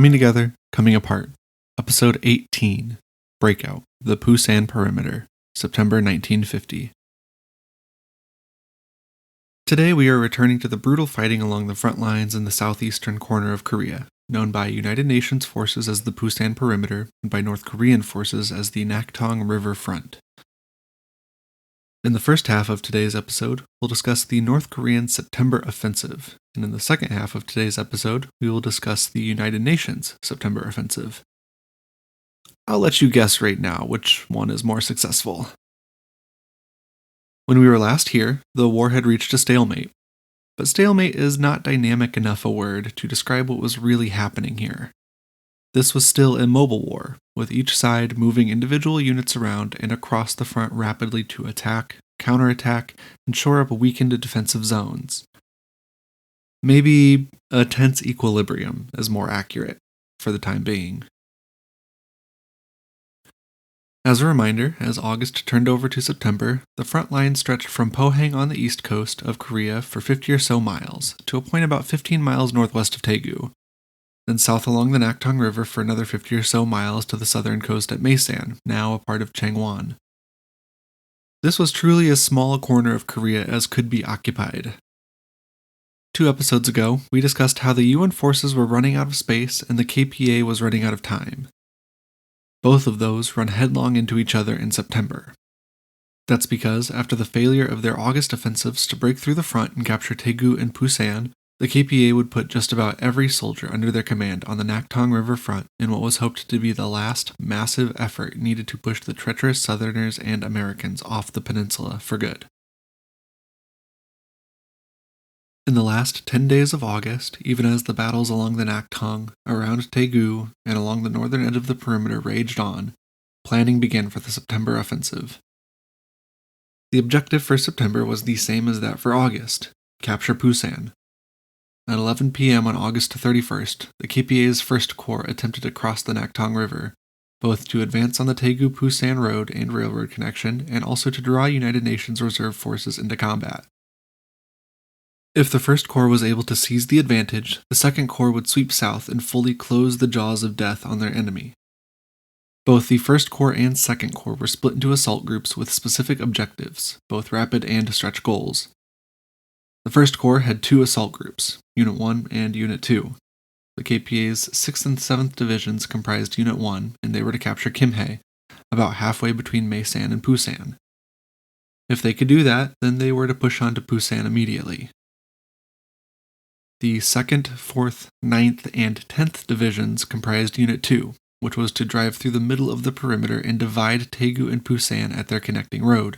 Coming Together, Coming Apart, Episode 18, Breakout, the Pusan Perimeter, September 1950. Today we are returning to the brutal fighting along the front lines in the southeastern corner of Korea, known by United Nations forces as the Pusan Perimeter and by North Korean forces as the Naktong River Front. In the first half of today's episode, we'll discuss the North Korean September Offensive, and in the second half of today's episode, we will discuss the United Nations September Offensive. I'll let you guess right now which one is more successful. When we were last here, the war had reached a stalemate. But stalemate is not dynamic enough a word to describe what was really happening here. This was still a mobile war, with each side moving individual units around and across the front rapidly to attack, counterattack, and shore up weakened defensive zones. Maybe a tense equilibrium is more accurate, for the time being. As a reminder, as August turned over to September, the front line stretched from Pohang on the east coast of Korea for 50 or so miles, to a point about 15 miles northwest of Daegu, then south along the Naktong River for another 50 or so miles to the southern coast at Masan, now a part of Changwon. This was truly as small a corner of Korea as could be occupied. 2 episodes ago, we discussed how the UN forces were running out of space and the KPA was running out of time. Both of those run headlong into each other in September. That's because, after the failure of their August offensives to break through the front and capture Daegu and Pusan, the KPA would put just about every soldier under their command on the Naktong River front in what was hoped to be the last massive effort needed to push the treacherous Southerners and Americans off the peninsula for good. In the last 10 days of August, even as the battles along the Naktong, around Daegu, and along the northern end of the perimeter raged on, planning began for the September offensive. The objective for September was the same as that for August: capture Pusan. At 11 p.m. on August 31st, the KPA's First Corps attempted to cross the Naktong River, both to advance on the Daegu-Pusan road and railroad connection, and also to draw United Nations reserve forces into combat. If the First Corps was able to seize the advantage, the Second Corps would sweep south and fully close the jaws of death on their enemy. Both the First Corps and Second Corps were split into assault groups with specific objectives, both rapid and stretch goals. The First Corps had 2 assault groups, Unit 1 and Unit 2. The KPA's 6th and 7th Divisions comprised Unit 1, and they were to capture Kimhae, about halfway between Masan and Pusan. If they could do that, then they were to push on to Pusan immediately. The 2nd, 4th, 9th, and 10th Divisions comprised Unit 2, which was to drive through the middle of the perimeter and divide Daegu and Pusan at their connecting road.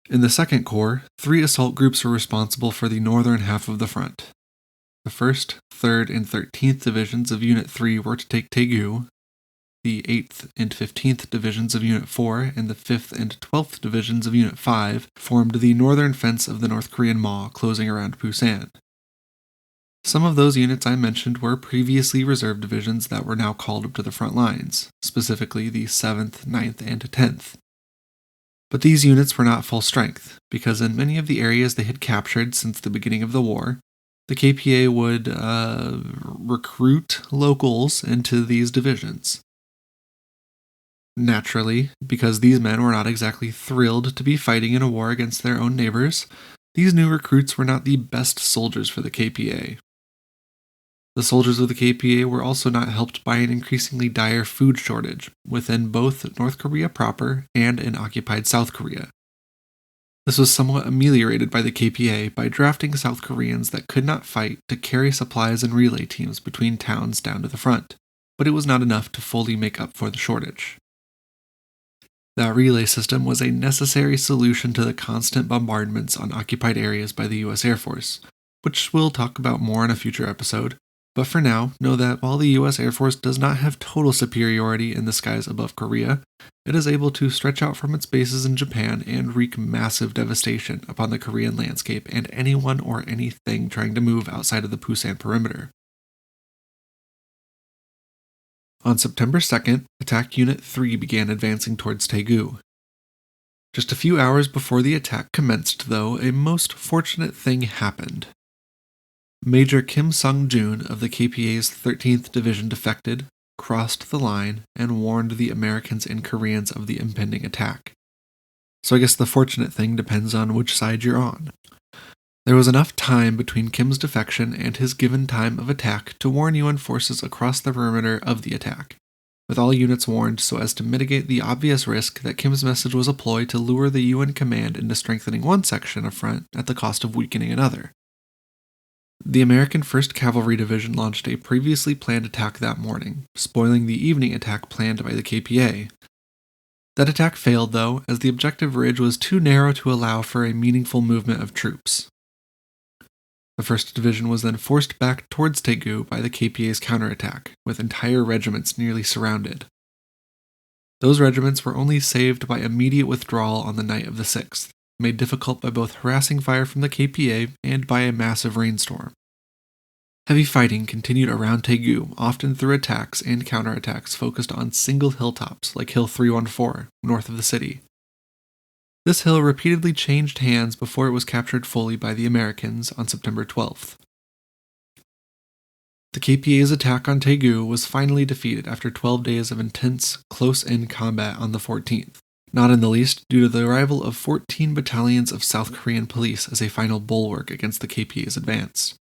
In the Second Corps, 3 assault groups were responsible for the northern half of the front. The 1st, 3rd, and 13th Divisions of Unit 3 were to take Daegu. The 8th and 15th Divisions of Unit 4 and the 5th and 12th Divisions of Unit 5 formed the northern fence of the North Korean Maw closing around Pusan. Some of those units I mentioned were previously reserve divisions that were now called up to the front lines, specifically the 7th, 9th, and 10th. But these units were not full strength, because in many of the areas they had captured since the beginning of the war, the KPA would recruit locals into these divisions. Naturally, because these men were not exactly thrilled to be fighting in a war against their own neighbors, these new recruits were not the best soldiers for the KPA. The soldiers of the KPA were also not helped by an increasingly dire food shortage within both North Korea proper and in occupied South Korea. This was somewhat ameliorated by the KPA by drafting South Koreans that could not fight to carry supplies and relay teams between towns down to the front, but it was not enough to fully make up for the shortage. That relay system was a necessary solution to the constant bombardments on occupied areas by the U.S. Air Force, which we'll talk about more in a future episode. But for now, know that while the U.S. Air Force does not have total superiority in the skies above Korea, it is able to stretch out from its bases in Japan and wreak massive devastation upon the Korean landscape and anyone or anything trying to move outside of the Pusan perimeter. On September 2nd, Attack Unit 3 began advancing towards Daegu. Just a few hours before the attack commenced, though, a most fortunate thing happened. Major Kim Sung-jun of the KPA's 13th Division defected, crossed the line, and warned the Americans and Koreans of the impending attack. So I guess the fortunate thing depends on which side you're on. There was enough time between Kim's defection and his given time of attack to warn UN forces across the perimeter of the attack, with all units warned so as to mitigate the obvious risk that Kim's message was a ploy to lure the UN command into strengthening one section of front at the cost of weakening another. The American 1st Cavalry Division launched a previously planned attack that morning, spoiling the evening attack planned by the KPA. That attack failed, though, as the objective ridge was too narrow to allow for a meaningful movement of troops. The 1st Division was then forced back towards Taegu by the KPA's counterattack, with entire regiments nearly surrounded. Those regiments were only saved by immediate withdrawal on the night of the 6th, made difficult by both harassing fire from the KPA and by a massive rainstorm. Heavy fighting continued around Taegu, often through attacks and counterattacks focused on single hilltops like Hill 314, north of the city. This hill repeatedly changed hands before it was captured fully by the Americans on September 12th. The KPA's attack on Taegu was finally defeated after 12 days of intense, close-in combat on the 14th, not in the least due to the arrival of 14 battalions of South Korean police as a final bulwark against the KPA's advance.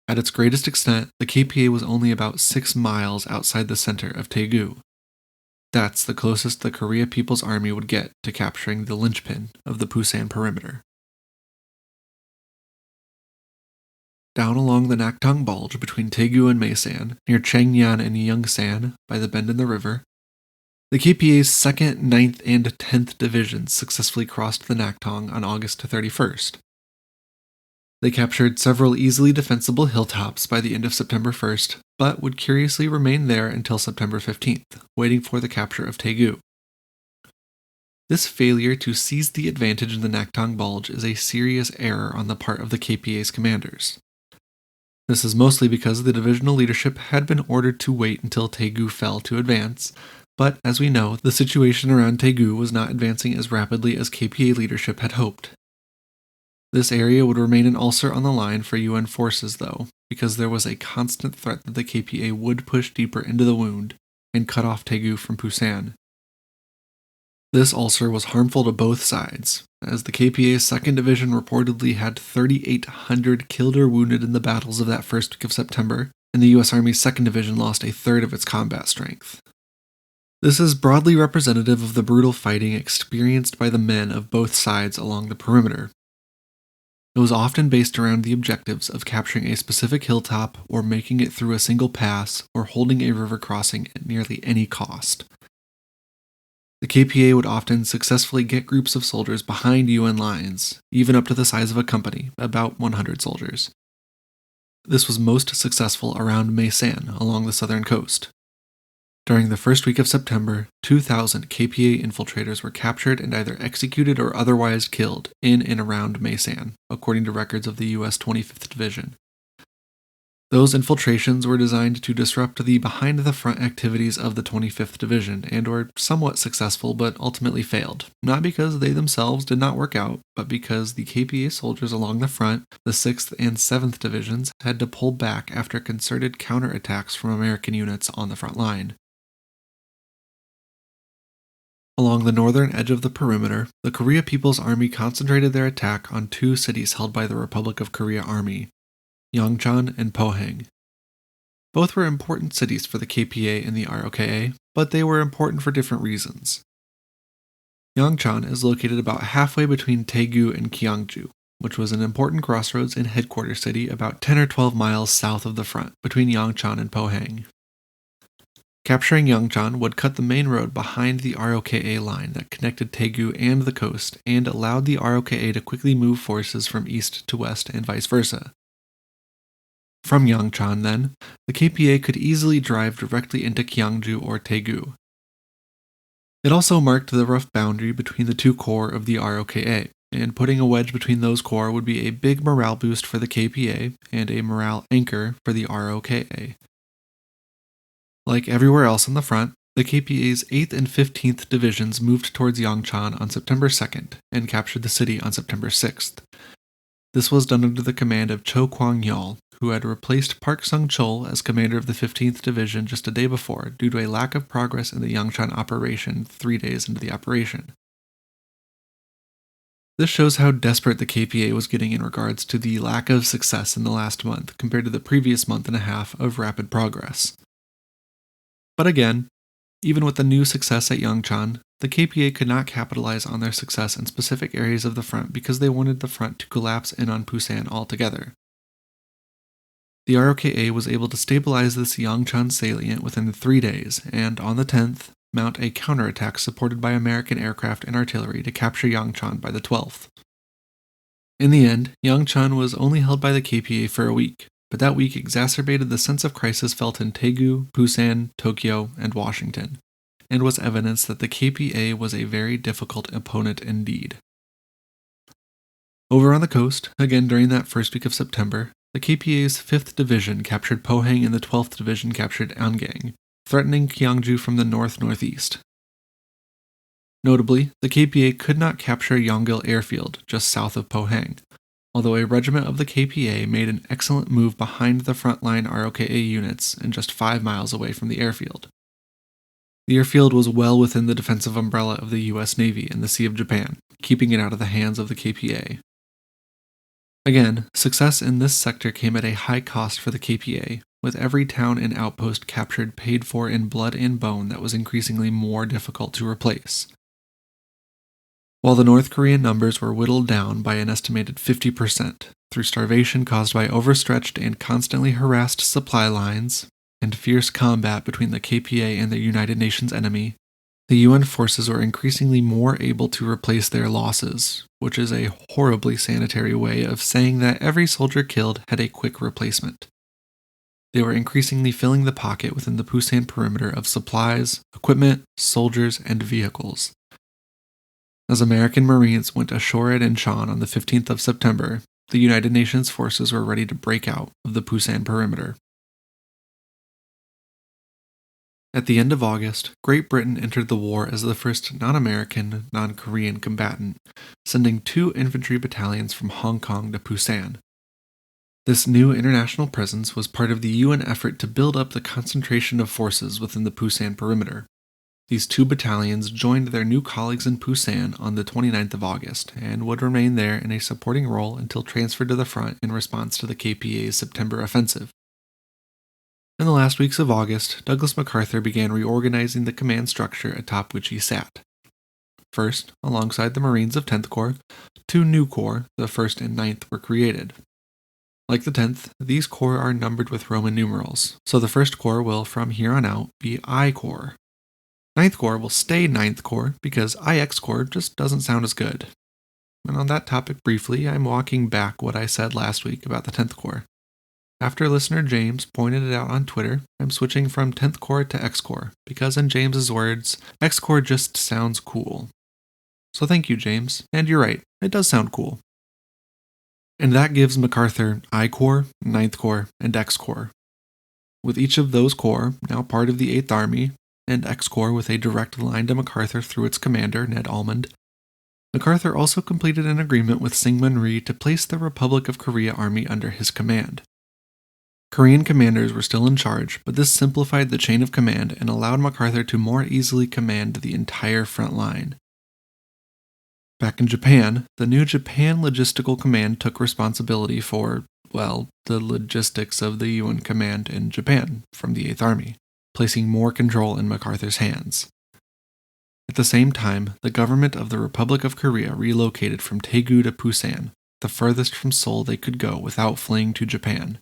At its greatest extent, the KPA was only about 6 miles outside the center of Taegu. That's the closest the Korea People's Army would get to capturing the linchpin of the Pusan Perimeter. Down along the Naktong Bulge between Taegu and Maesan, near Changyan and Yongsan by the bend in the river, the KPA's 2nd, 9th, and 10th Divisions successfully crossed the Naktong on August 31st. They captured several easily defensible hilltops by the end of September 1st, but would curiously remain there until September 15th, waiting for the capture of Taegu. This failure to seize the advantage in the Naktong Bulge is a serious error on the part of the KPA's commanders. This is mostly because the divisional leadership had been ordered to wait until Taegu fell to advance, but as we know, the situation around Taegu was not advancing as rapidly as KPA leadership had hoped. This area would remain an ulcer on the line for UN forces, though, because there was a constant threat that the KPA would push deeper into the wound and cut off Taegu from Pusan. This ulcer was harmful to both sides, as the KPA's 2nd Division reportedly had 3,800 killed or wounded in the battles of that first week of September, and the US Army's 2nd Division lost a third of its combat strength. This is broadly representative of the brutal fighting experienced by the men of both sides along the perimeter. It was often based around the objectives of capturing a specific hilltop or making it through a single pass or holding a river crossing at nearly any cost. The KPA would often successfully get groups of soldiers behind UN lines, even up to the size of a company, about 100 soldiers. This was most successful around Maesan along the southern coast. During the first week of September, 2,000 KPA infiltrators were captured and either executed or otherwise killed in and around Maesan, according to records of the US 25th Division. Those infiltrations were designed to disrupt the behind-the-front activities of the 25th Division and were somewhat successful but ultimately failed, not because they themselves did not work out, but because the KPA soldiers along the front, the 6th and 7th Divisions, had to pull back after concerted counterattacks from American units on the front line. Along the northern edge of the perimeter, the Korea People's Army concentrated their attack on 2 cities held by the Republic of Korea Army, Inchon and Pohang. Both were important cities for the KPA and the ROKA, but they were important for different reasons. Inchon is located about halfway between Taegu and Gyeongju, which was an important crossroads and headquarters city about 10 or 12 miles south of the front, between Inchon and Pohang. Capturing Inchon would cut the main road behind the ROKA line that connected Taegu and the coast and allowed the ROKA to quickly move forces from east to west and vice versa. From Inchon, then, the KPA could easily drive directly into Gyeongju or Taegu. It also marked the rough boundary between the 2 corps of the ROKA, and putting a wedge between those corps would be a big morale boost for the KPA and a morale anchor for the ROKA. Like everywhere else on the front, the KPA's 8th and 15th Divisions moved towards Inchon on September 2nd and captured the city on September 6th. This was done under the command of Cho Kwang-yeol, who had replaced Park Sung-chul as commander of the 15th Division just a day before due to a lack of progress in the Inchon operation 3 days into the operation. This shows how desperate the KPA was getting in regards to the lack of success in the last month compared to the previous month and a half of rapid progress. But again, even with the new success at Yangchon, the KPA could not capitalize on their success in specific areas of the front because they wanted the front to collapse in on Pusan altogether. The ROKA was able to stabilize this Yangchon salient within 3 days, and on the 10th, mount a counterattack supported by American aircraft and artillery to capture Yangchon by the 12th. In the end, Yangchon was only held by the KPA for a week, but that week exacerbated the sense of crisis felt in Daegu, Pusan, Tokyo, and Washington, and was evidence that the KPA was a very difficult opponent indeed. Over on the coast, again during that first week of September, the KPA's 5th Division captured Pohang and the 12th Division captured Angang, threatening Gyeongju from the north-northeast. Notably, the KPA could not capture Yonggil Airfield, just south of Pohang, although a regiment of the KPA made an excellent move behind the frontline ROKA units and just 5 miles away from the airfield. The airfield was well within the defensive umbrella of the US Navy in the Sea of Japan, keeping it out of the hands of the KPA. Again, success in this sector came at a high cost for the KPA, with every town and outpost captured paid for in blood and bone that was increasingly more difficult to replace. While the North Korean numbers were whittled down by an estimated 50% through starvation caused by overstretched and constantly harassed supply lines and fierce combat between the KPA and the United Nations enemy, the UN forces were increasingly more able to replace their losses, which is a horribly sanitary way of saying that every soldier killed had a quick replacement. They were increasingly filling the pocket within the Pusan perimeter of supplies, equipment, soldiers, and vehicles. As American Marines went ashore at Inchon on the 15th of September, the United Nations forces were ready to break out of the Pusan perimeter. At the end of August, Great Britain entered the war as the first non-American, non-Korean combatant, sending 2 infantry battalions from Hong Kong to Pusan. This new international presence was part of the UN effort to build up the concentration of forces within the Pusan perimeter. These 2 battalions joined their new colleagues in Pusan on the 29th of August and would remain there in a supporting role until transferred to the front in response to the KPA's September offensive. In the last weeks of August, Douglas MacArthur began reorganizing the command structure atop which he sat. First, alongside the Marines of 10th Corps, 2 new corps, the 1st and 9th, were created. Like the 10th, these corps are numbered with Roman numerals, so the 1st Corps will, from here on out, be I Corps. 9th Corps will stay 9th Corps because IX Corps just doesn't sound as good. And on that topic briefly, I'm walking back what I said last week about the 10th Corps. After listener James pointed it out on Twitter, I'm switching from 10th Corps to X Corps, because in James's words, X Corps just sounds cool. So thank you, James, and you're right, it does sound cool. And that gives MacArthur I Corps, 9th Corps, and X Corps. With each of those corps now part of the 8th Army, and X Corps with a direct line to MacArthur through its commander, Ned Almond, MacArthur also completed an agreement with Syngman Rhee to place the Republic of Korea Army under his command. Korean commanders were still in charge, but this simplified the chain of command and allowed MacArthur to more easily command the entire front line. Back in Japan, the new Japan Logistical Command took responsibility for, well, the logistics of the UN command in Japan from the 8th Army, placing more control in MacArthur's hands. At the same time, the government of the Republic of Korea relocated from Daegu to Pusan, the furthest from Seoul they could go without fleeing to Japan.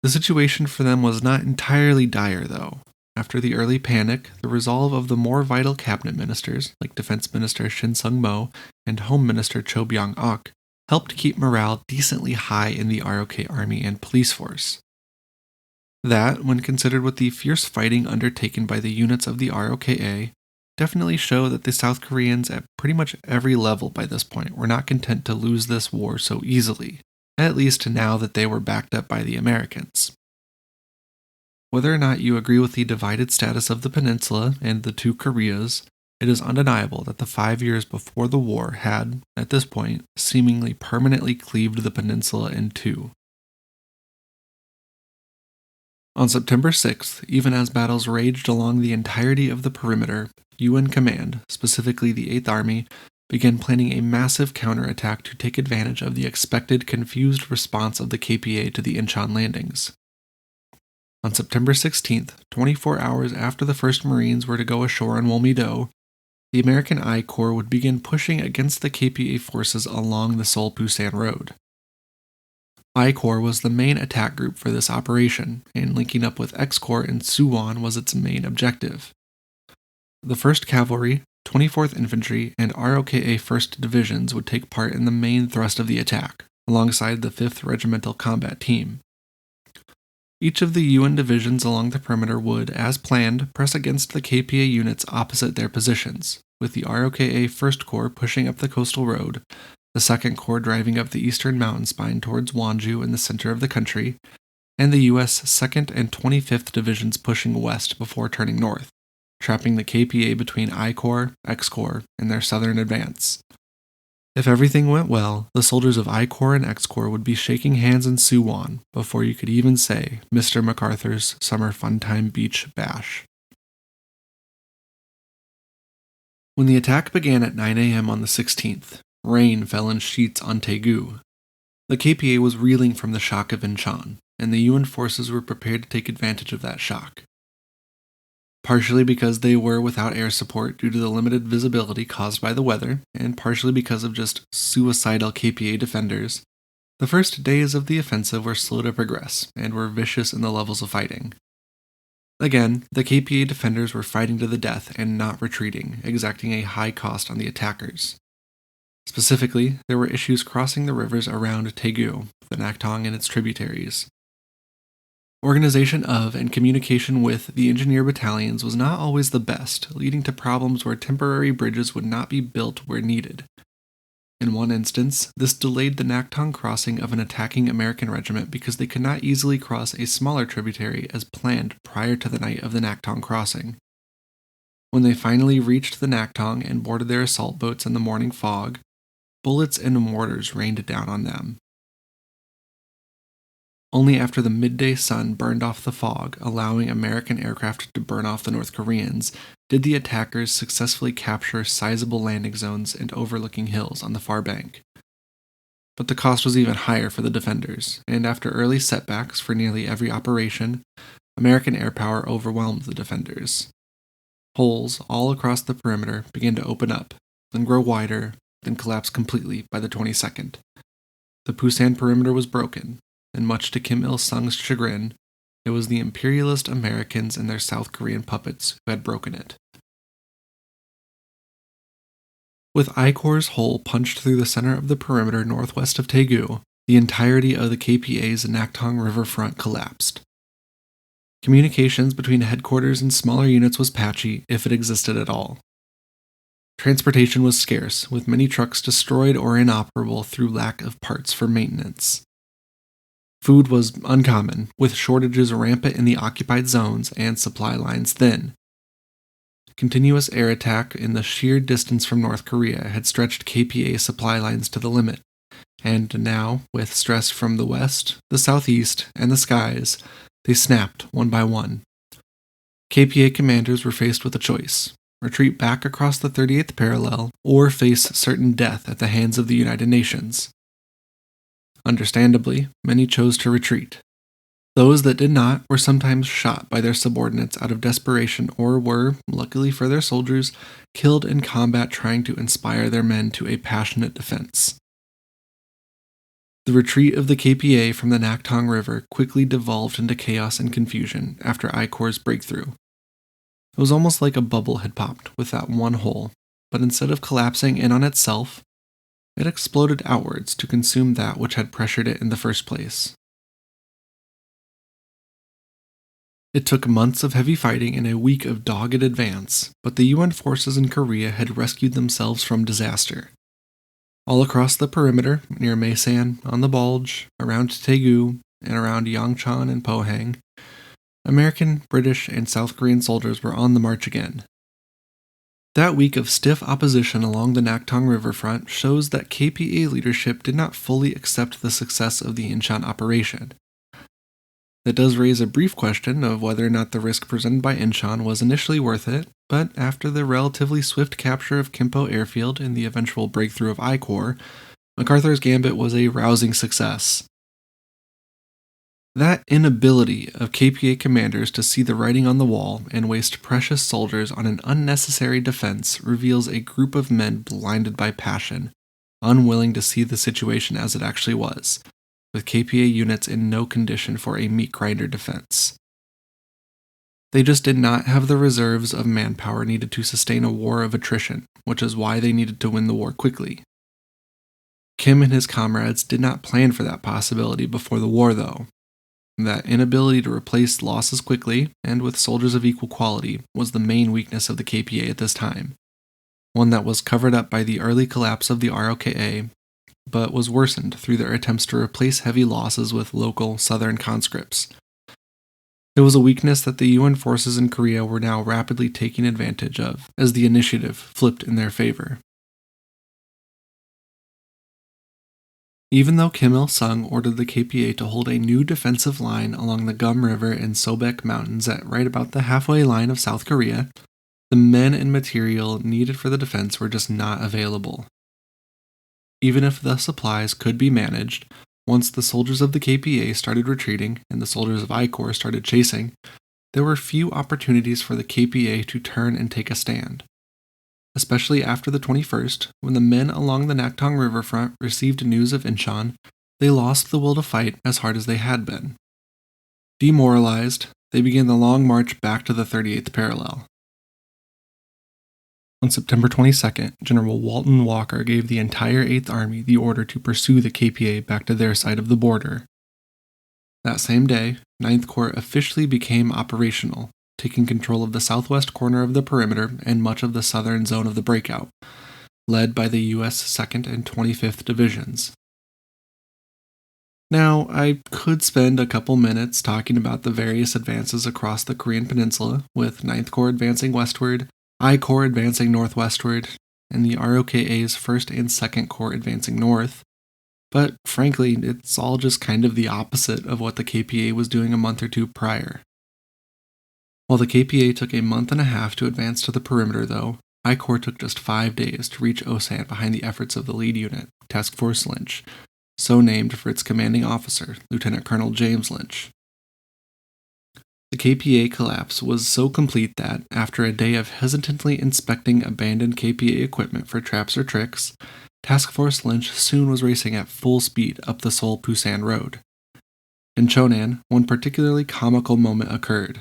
The situation for them was not entirely dire, though. After the early panic, the resolve of the more vital cabinet ministers, like Defense Minister Shin Sung-mo and Home Minister Cho Byung-ok, helped keep morale decently high in the ROK Army and police force. That, when considered with the fierce fighting undertaken by the units of the ROKA, definitely show that the South Koreans at pretty much every level by this point were not content to lose this war so easily, at least now that they were backed up by the Americans. Whether or not you agree with the divided status of the peninsula and the 2 Koreas, it is undeniable that the 5 years before the war had, at this point, seemingly permanently cleaved the peninsula in two. On September 6th, even as battles raged along the entirety of the perimeter, UN Command, specifically the 8th Army, began planning a massive counterattack to take advantage of the expected confused response of the KPA to the Inchon landings. On September 16th, 24 hours after the first Marines were to go ashore in Wolmi-Do, the American I Corps would begin pushing against the KPA forces along the Seoul-Pusan road. I Corps was the main attack group for this operation, and linking up with X Corps in Suwon was its main objective. The 1st Cavalry, 24th Infantry, and ROKA 1st Divisions would take part in the main thrust of the attack, alongside the 5th Regimental Combat Team. Each of the UN divisions along the perimeter would, as planned, press against the KPA units opposite their positions, with the ROKA 1st Corps pushing up the coastal road, the 2nd Corps driving up the eastern mountain spine towards Wonju in the center of the country, and the US 2nd and 25th Divisions pushing west before turning north, trapping the KPA between I Corps, X Corps, and their southern advance. If everything went well, the soldiers of I Corps and X Corps would be shaking hands in Suwon before you could even say Mr. MacArthur's Summer Funtime Beach Bash. When the attack began at 9 a.m. on the 16th, rain fell in sheets on Taegu. The KPA was reeling from the shock of Inchon, and the UN forces were prepared to take advantage of that shock. Partially because they were without air support due to the limited visibility caused by the weather, and partially because of just suicidal KPA defenders, the first days of the offensive were slow to progress, and were vicious in the levels of fighting. Again, the KPA defenders were fighting to the death and not retreating, exacting a high cost on the attackers. Specifically, there were issues crossing the rivers around Taegu, the Naktong and its tributaries. Organization of and communication with the engineer battalions was not always the best, leading to problems where temporary bridges would not be built where needed. In one instance, this delayed the Naktong crossing of an attacking American regiment because they could not easily cross a smaller tributary as planned prior to the night of the Naktong crossing. When they finally reached the Naktong and boarded their assault boats in the morning fog, bullets and mortars rained down on them. Only after the midday sun burned off the fog, allowing American aircraft to burn off the North Koreans, did the attackers successfully capture sizable landing zones and overlooking hills on the far bank. But the cost was even higher for the defenders, and after early setbacks for nearly every operation, American air power overwhelmed the defenders. Holes all across the perimeter began to open up, then grow wider, then collapse completely by the 22nd. The Pusan perimeter was broken, and much to Kim Il-sung's chagrin, it was the imperialist Americans and their South Korean puppets who had broken it. With I Corps' hole punched through the center of the perimeter northwest of Taegu, the entirety of the KPA's Naktong riverfront collapsed. Communications between headquarters and smaller units was patchy, if it existed at all. Transportation was scarce, with many trucks destroyed or inoperable through lack of parts for maintenance. Food was uncommon, with shortages rampant in the occupied zones and supply lines thin. Continuous air attack in the sheer distance from North Korea had stretched KPA supply lines to the limit, and now, with stress from the west, the southeast, and the skies, they snapped one by one. KPA commanders were faced with a choice: retreat back across the 38th parallel, or face certain death at the hands of the United Nations. Understandably, many chose to retreat. Those that did not were sometimes shot by their subordinates out of desperation or were, luckily for their soldiers, killed in combat trying to inspire their men to a passionate defense. The retreat of the KPA from the Naktong River quickly devolved into chaos and confusion after I Corps' breakthrough. It was almost like a bubble had popped with that one hole, but instead of collapsing in on itself, it exploded outwards to consume that which had pressured it in the first place. It took months of heavy fighting and a week of dogged advance, but the UN forces in Korea had rescued themselves from disaster. All across the perimeter, near Maesan, on the Bulge, around Taegu, and around Yongchon and Pohang, American, British, and South Korean soldiers were on the march again. That week of stiff opposition along the Naktong riverfront shows that KPA leadership did not fully accept the success of the Inchon operation. That does raise a brief question of whether or not the risk presented by Inchon was initially worth it, but after the relatively swift capture of Kimpo Airfield and the eventual breakthrough of I Corps, MacArthur's gambit was a rousing success. That inability of KPA commanders to see the writing on the wall and waste precious soldiers on an unnecessary defense reveals a group of men blinded by passion, unwilling to see the situation as it actually was, with KPA units in no condition for a meat grinder defense. They just did not have the reserves of manpower needed to sustain a war of attrition, which is why they needed to win the war quickly. Kim and his comrades did not plan for that possibility before the war, though. That inability to replace losses quickly and with soldiers of equal quality was the main weakness of the KPA at this time, one that was covered up by the early collapse of the ROKA, but was worsened through their attempts to replace heavy losses with local Southern conscripts. It was a weakness that the UN forces in Korea were now rapidly taking advantage of, as the initiative flipped in their favor. Even though Kim Il-sung ordered the KPA to hold a new defensive line along the Gum River and Sobek Mountains at right about the halfway line of South Korea, the men and material needed for the defense were just not available. Even if the supplies could be managed, once the soldiers of the KPA started retreating and the soldiers of I Corps started chasing, there were few opportunities for the KPA to turn and take a stand. Especially after the 21st, when the men along the Naktong riverfront received news of Inchon, they lost the will to fight as hard as they had been. Demoralized, they began the long march back to the 38th parallel. On September 22nd, General Walton Walker gave the entire 8th Army the order to pursue the KPA back to their side of the border. That same day, 9th Corps officially became operational, taking control of the southwest corner of the perimeter and much of the southern zone of the Breakout, led by the U.S. 2nd and 25th Divisions. Now, I could spend a couple minutes talking about the various advances across the Korean Peninsula, with 9th Corps advancing westward, I Corps advancing northwestward, and the ROKA's 1st and 2nd Corps advancing north, but frankly, it's all just kind of the opposite of what the KPA was doing a month or two prior. While the KPA took a month and a half to advance to the perimeter, though, I Corps took just 5 days to reach Osan behind the efforts of the lead unit, Task Force Lynch, so named for its commanding officer, Lieutenant Colonel James Lynch. The KPA collapse was so complete that, after a day of hesitantly inspecting abandoned KPA equipment for traps or tricks, Task Force Lynch soon was racing at full speed up the Seoul-Pusan road. In Chonan, one particularly comical moment occurred.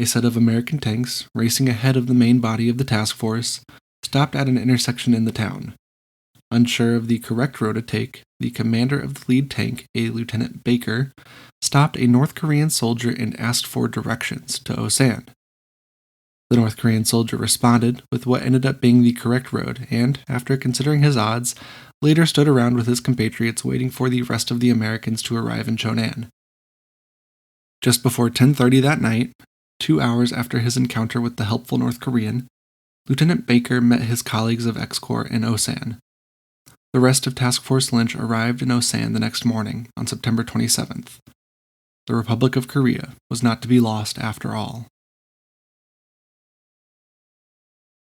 A set of American tanks, racing ahead of the main body of the task force, stopped at an intersection in the town. Unsure of the correct road to take, the commander of the lead tank, a Lieutenant Baker, stopped a North Korean soldier and asked for directions to Osan. The North Korean soldier responded with what ended up being the correct road and, after considering his odds, later stood around with his compatriots waiting for the rest of the Americans to arrive in Chonan. Just before 10:30 that night, 2 hours after his encounter with the helpful North Korean, Lieutenant Baker met his colleagues of X-Corps in Osan. The rest of Task Force Lynch arrived in Osan the next morning, on September 27th. The Republic of Korea was not to be lost after all.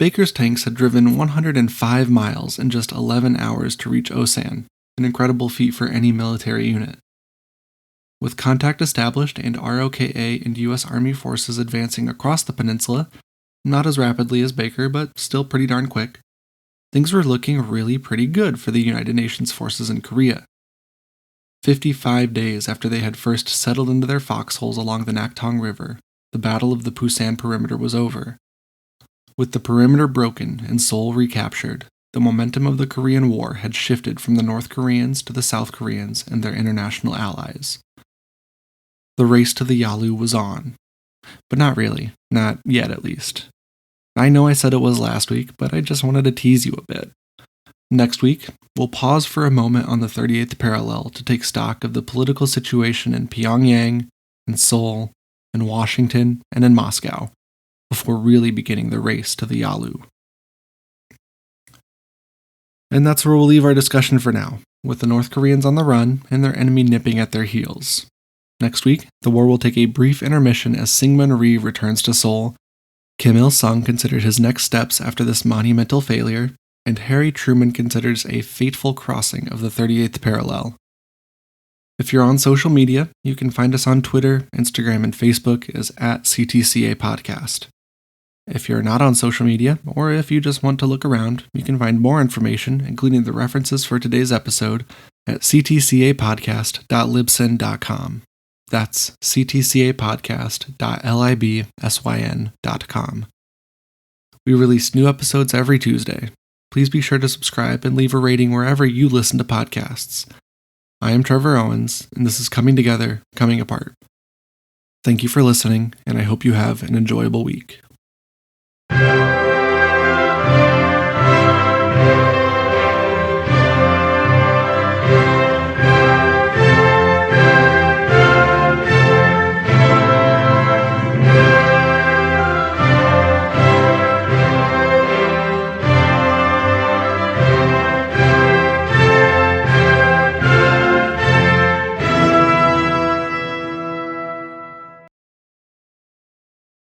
Baker's tanks had driven 105 miles in just 11 hours to reach Osan, an incredible feat for any military unit. With contact established and ROKA and U.S. Army forces advancing across the peninsula, not as rapidly as Baker, but still pretty darn quick, things were looking really pretty good for the United Nations forces in Korea. 55 days after they had first settled into their foxholes along the Naktong River, the Battle of the Pusan Perimeter was over. With the perimeter broken and Seoul recaptured, the momentum of the Korean War had shifted from the North Koreans to the South Koreans and their international allies. The race to the Yalu was on. But not really. Not yet, at least. I know I said it was last week, but I just wanted to tease you a bit. Next week, we'll pause for a moment on the 38th parallel to take stock of the political situation in Pyongyang, in Seoul, in Washington, and in Moscow, before really beginning the race to the Yalu. And that's where we'll leave our discussion for now, with the North Koreans on the run and their enemy nipping at their heels. Next week, the war will take a brief intermission as Syngman Rhee returns to Seoul. Kim Il-sung considered his next steps after this monumental failure, and Harry Truman considers a fateful crossing of the 38th parallel. If you're on social media, you can find us on Twitter, Instagram, and Facebook as @CTCA Podcast. If you're not on social media, or if you just want to look around, you can find more information, including the references for today's episode, at ctcapodcast.libsyn.com. That's ctcapodcast.libsyn.com. We release new episodes every Tuesday. Please be sure to subscribe and leave a rating wherever you listen to podcasts. I am Trevor Owens, and this is Coming Together, Coming Apart. Thank you for listening, and I hope you have an enjoyable week.